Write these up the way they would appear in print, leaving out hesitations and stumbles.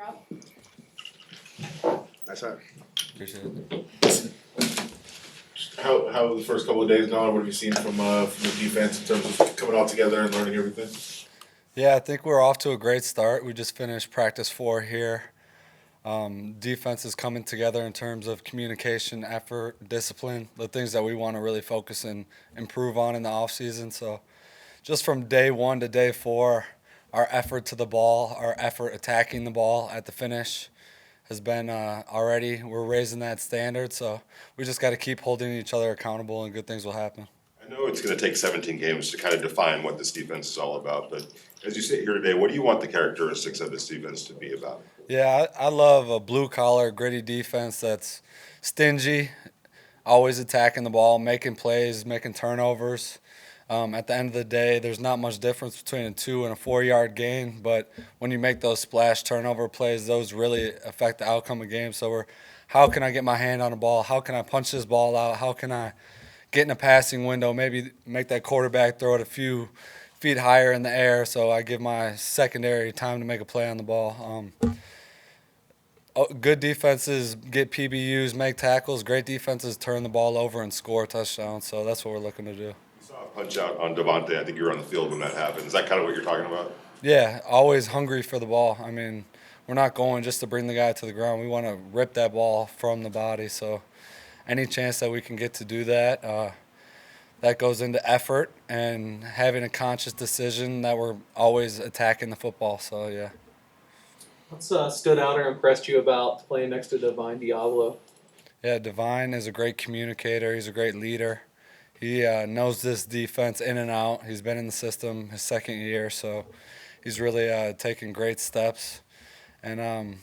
Rob. Nice shot. Appreciate it. How have the first couple of days gone? What have you seen from the defense in terms of coming all together and learning everything? Yeah, I think we're off to a great start. We just finished practice 4 here. Defense is coming together in terms of communication, effort, discipline, the things that we want to really focus and improve on in the offseason. So just from day 1 to day 4, our effort to the ball, our effort attacking the ball at the finish has been already, we're raising that standard. So we just got to keep holding each other accountable and good things will happen. I know it's going to take 17 games to kind of define what this defense is all about, but as you sit here today, what do you want the characteristics of this defense to be about? Yeah, I love a blue-collar, gritty defense that's stingy, always attacking the ball, making plays, making turnovers. At the end of the day, there's not much difference between a 2 and a 4-yard gain, but when you make those splash turnover plays, those really affect the outcome of games. So how can I get my hand on the ball? How can I punch this ball out? How can I get in a passing window, maybe make that quarterback throw it a few feet higher in the air so I give my secondary time to make a play on the ball. Good defenses get PBUs, make tackles. Great defenses turn the ball over and score touchdowns. So that's what we're looking to do. You saw a punch out on Devontae. I think you were on the field when that happened. Is that kind of what you're talking about? Yeah, always hungry for the ball. I mean, we're not going just to bring the guy to the ground. We want to rip that ball from the body. So any chance that we can get to do that, that goes into effort and having a conscious decision that we're always attacking the football. So, yeah. What's stood out or impressed you about playing next to Divine Diablo? Yeah, Divine is a great communicator. He's a great leader. He knows this defense in and out. He's been in the system his second year, so he's really taken great steps. And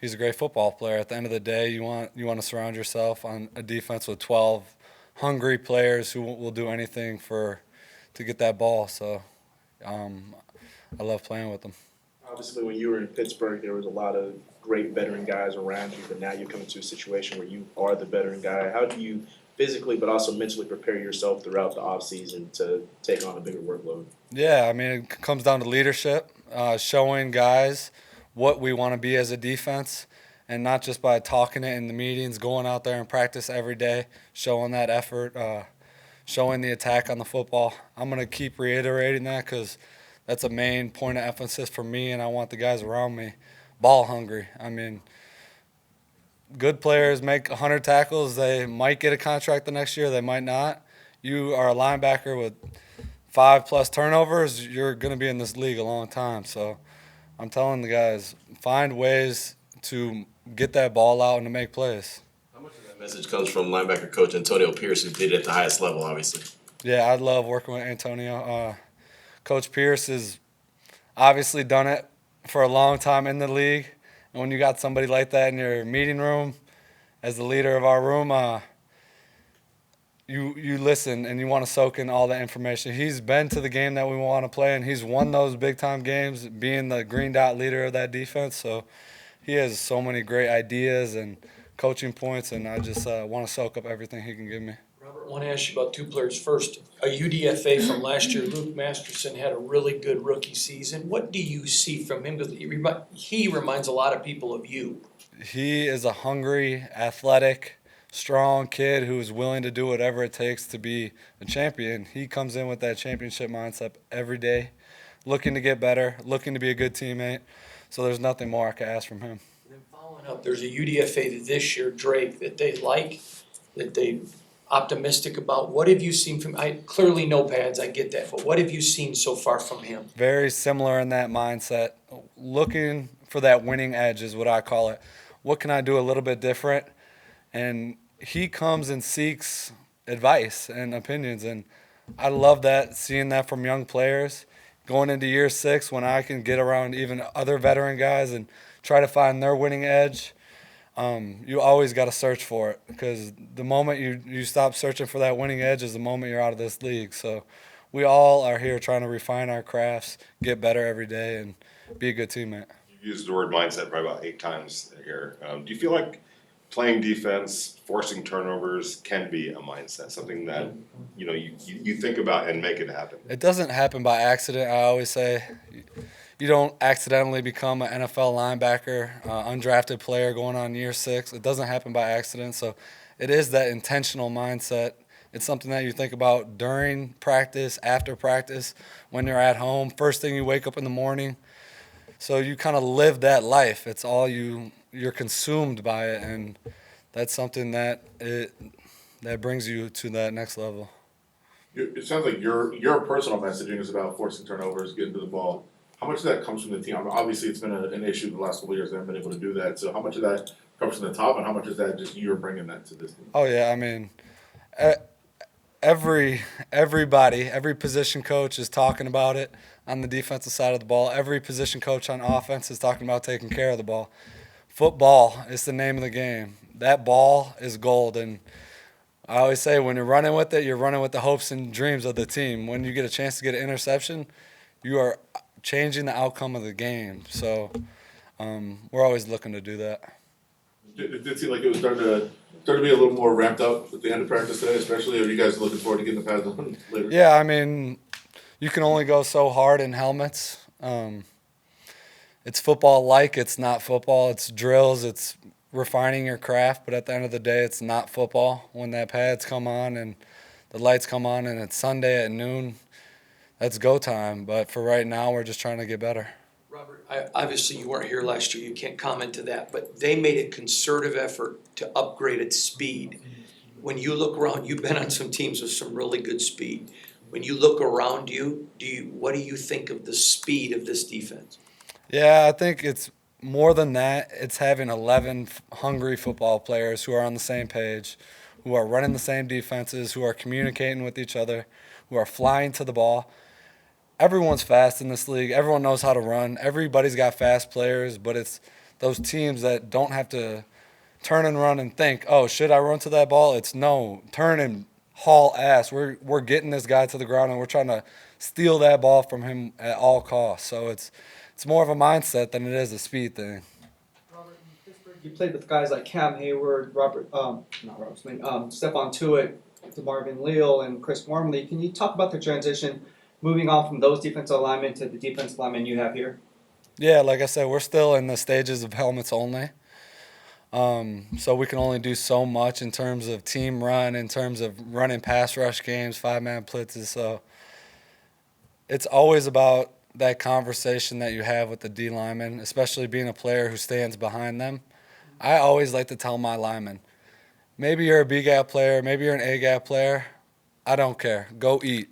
he's a great football player. At the end of the day, you want to surround yourself on a defense with 12 hungry players who will do anything to get that ball. So I love playing with them. Obviously, when you were in Pittsburgh, there was a lot of great veteran guys around you, but now you're coming to a situation where you are the veteran guy. How do you physically but also mentally prepare yourself throughout the offseason to take on a bigger workload? Yeah, I mean, it comes down to leadership, showing guys what we want to be as a defense, and not just by talking it in the meetings, going out there and practice every day, showing that effort, showing the attack on the football. I'm going to keep reiterating that because that's a main point of emphasis for me, and I want the guys around me ball hungry. I mean, good players make 100 tackles. They might get a contract the next year. They might not. You are a linebacker with 5+ turnovers, you're going to be in this league a long time. So I'm telling the guys, find ways to get that ball out and to make plays. How much of that message comes from linebacker coach Antonio Pierce, who did it at the highest level, obviously? Yeah, I love working with Antonio. Coach Pierce has obviously done it for a long time in the league. And when you got somebody like that in your meeting room as the leader of our room, you listen and you want to soak in all the information. He's been to the game that we want to play, and he's won those big-time games being the green dot leader of that defense. So he has so many great ideas and coaching points, and I just want to soak up everything he can give me. Robert, I want to ask you about 2 players. First, a UDFA from last year, Luke Masterson, had a really good rookie season. What do you see from him? Because he reminds a lot of people of you. He is a hungry, athletic, strong kid who is willing to do whatever it takes to be a champion. He comes in with that championship mindset every day, looking to get better, looking to be a good teammate. So there's nothing more I could ask from him. And then following up, there's a UDFA this year, Drake, that they like, that they optimistic about. What have you seen from? I clearly no pads, I get that, but what have you seen so far from him? Very similar in that mindset, looking for that winning edge is what I call it. What can I do a little bit different? And he comes and seeks advice and opinions, and I love that, seeing that from young players. Going into year 6 when I can get around even other veteran guys and try to find their winning edge, you always got to search for it, because the moment you stop searching for that winning edge is the moment you're out of this league. So we all are here trying to refine our crafts, get better every day, and be a good teammate. You used the word mindset probably about 8 times here. Do you feel like playing defense, forcing turnovers can be a mindset, something that you think about and make it happen? It doesn't happen by accident. I always say you don't accidentally become an NFL linebacker, undrafted player going on year 6. It doesn't happen by accident. So it is that intentional mindset. It's something that you think about during practice, after practice, when you're at home, first thing you wake up in the morning. So you kind of live that life. It's all you're consumed by it, and that's something that brings you to that next level. It sounds like your personal messaging is about forcing turnovers, getting to the ball. How much of that comes from the team? I mean, obviously, it's been an issue the last couple of years. They haven't been able to do that. So how much of that comes from the top, and how much is that just you're bringing that to this team? Oh yeah, I mean, everybody, every position coach is talking about it on the defensive side of the ball. Every position coach on offense is talking about taking care of the ball. Football is the name of the game. That ball is gold, and I always say when you're running with it, you're running with the hopes and dreams of the team. When you get a chance to get an interception, you are changing the outcome of the game. So we're always looking to do that. It did seem like it was starting to be a little more ramped up at the end of practice today, especially. Are you guys looking forward to getting the pads on later? Yeah, I mean, you can only go so hard in helmets. It's football-like. It's not football. It's drills. It's refining your craft. But at the end of the day, it's not football. When that pads come on and the lights come on and it's Sunday at noon, that's go time. But for right now, we're just trying to get better. Robert, obviously you weren't here last year, you can't comment to that, but they made a concerted effort to upgrade its speed. When you look around, you've been on some teams with some really good speed. When you look around you, what do you think of the speed of this defense? Yeah, I think it's more than that. It's having 11 hungry football players who are on the same page, who are running the same defenses, who are communicating with each other, who are flying to the ball. Everyone's fast in this league. Everyone knows how to run. Everybody's got fast players, but it's those teams that don't have to turn and run and think, oh, should I run to that ball? It's no, turn and haul ass. We're getting this guy to the ground, and we're trying to steal that ball from him at all costs. So it's more of a mindset than it is a speed thing. Robert, in Pittsburgh, you played with guys like Cam Hayward, Stephon Tuitt, DeMarvin Leal, and Chris Wormley. Can you talk about the transition moving on from those defensive linemen to the defensive linemen you have here? Yeah, like I said, we're still in the stages of helmets only. So we can only do so much in terms of team run, in terms of running pass rush games, 5-man blitzes. So it's always about that conversation that you have with the D lineman, especially being a player who stands behind them. I always like to tell my linemen, maybe you're a B-gap player, maybe you're an A-gap player. I don't care. Go eat.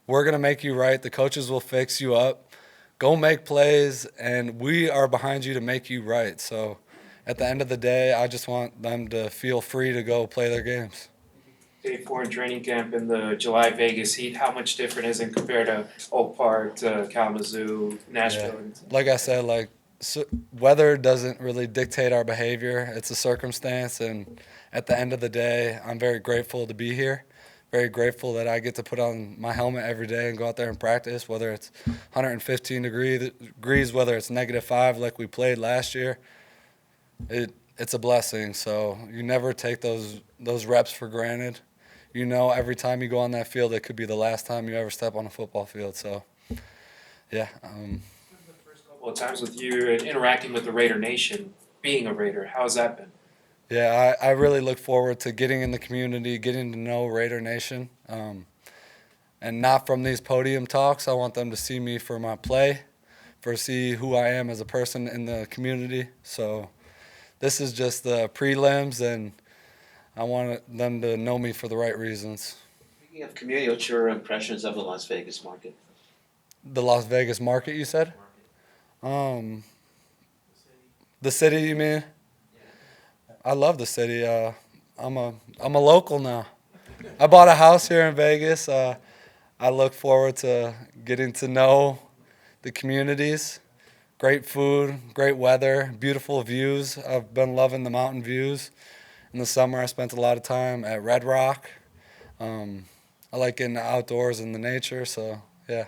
We're going to make you right. The coaches will fix you up. Go make plays, and we are behind you to make you right. So at the end of the day, I just want them to feel free to go play their games. Day 4 in training camp in the July Vegas heat, how much different is it compared to Oak Park, to Kalamazoo, Nashville? Yeah. Like I said, weather doesn't really dictate our behavior. It's a circumstance, and at the end of the day, I'm very grateful to be here. Very grateful that I get to put on my helmet every day and go out there and practice, whether it's 115 degrees, whether it's -5 like we played last year. It's a blessing. So you never take those reps for granted. You know, every time you go on that field, it could be the last time you ever step on a football field. So, yeah. The first couple of times with you and interacting with the Raider Nation, being a Raider, how has that been? Yeah, I really look forward to getting in the community, getting to know Raider Nation. And not from these podium talks. I want them to see me for my play, for see who I am as a person in the community. So this is just the prelims, and I want them to know me for the right reasons. Speaking of community, what's your impressions of the Las Vegas market? The Las Vegas market, you said? The city, you mean? I love the city. I'm a local now. I bought a house here in Vegas. I look forward to getting to know the communities. Great food, great weather, beautiful views. I've been loving the mountain views. In the summer, I spent a lot of time at Red Rock. I like getting outdoors in the nature, so yeah.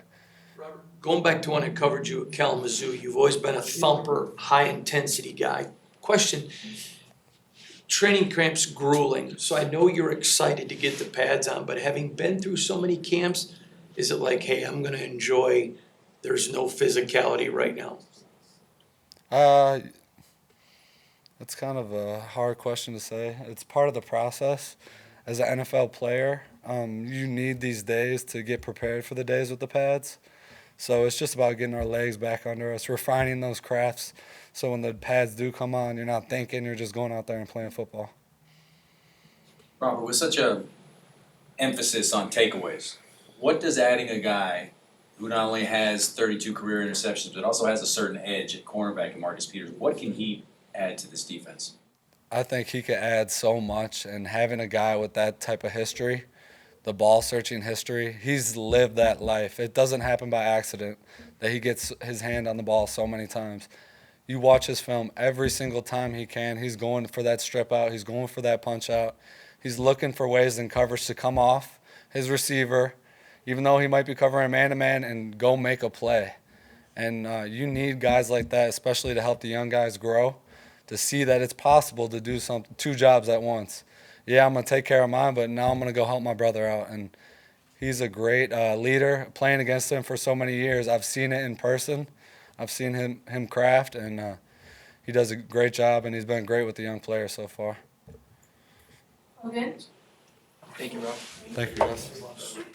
Robert, going back to when I covered you at Kalamazoo, you've always been a thumper, high-intensity guy. Question, training camp's grueling, so I know you're excited to get the pads on, but having been through so many camps, is it like, hey, I'm going to enjoy there's no physicality right now? That's kind of a hard question to say. It's part of the process. As an NFL player, you need these days to get prepared for the days with the pads. So it's just about getting our legs back under us, refining those crafts. So when the pads do come on, you're not thinking, you're just going out there and playing football. Robert, with such a emphasis on takeaways, what does adding a guy who not only has 32 career interceptions but also has a certain edge at cornerback, and Marcus Peters, what can he add to this defense? I think he could add so much, and having a guy with that type of history, the ball searching history, he's lived that life. It doesn't happen by accident that he gets his hand on the ball so many times. You watch his film every single time he can. He's going for that strip out. He's going for that punch out. He's looking for ways in coverage to come off his receiver, even though he might be covering man-to-man, and go make a play. And you need guys like that, especially to help the young guys grow, to see that it's possible to do two jobs at once. Yeah, I'm going to take care of mine, but now I'm going to go help my brother out. And he's a great leader. Playing against him for so many years, I've seen it in person. I've seen him craft, and he does a great job, and he's been great with the young players so far. Okay. Thank you, Rob. Thank you, guys.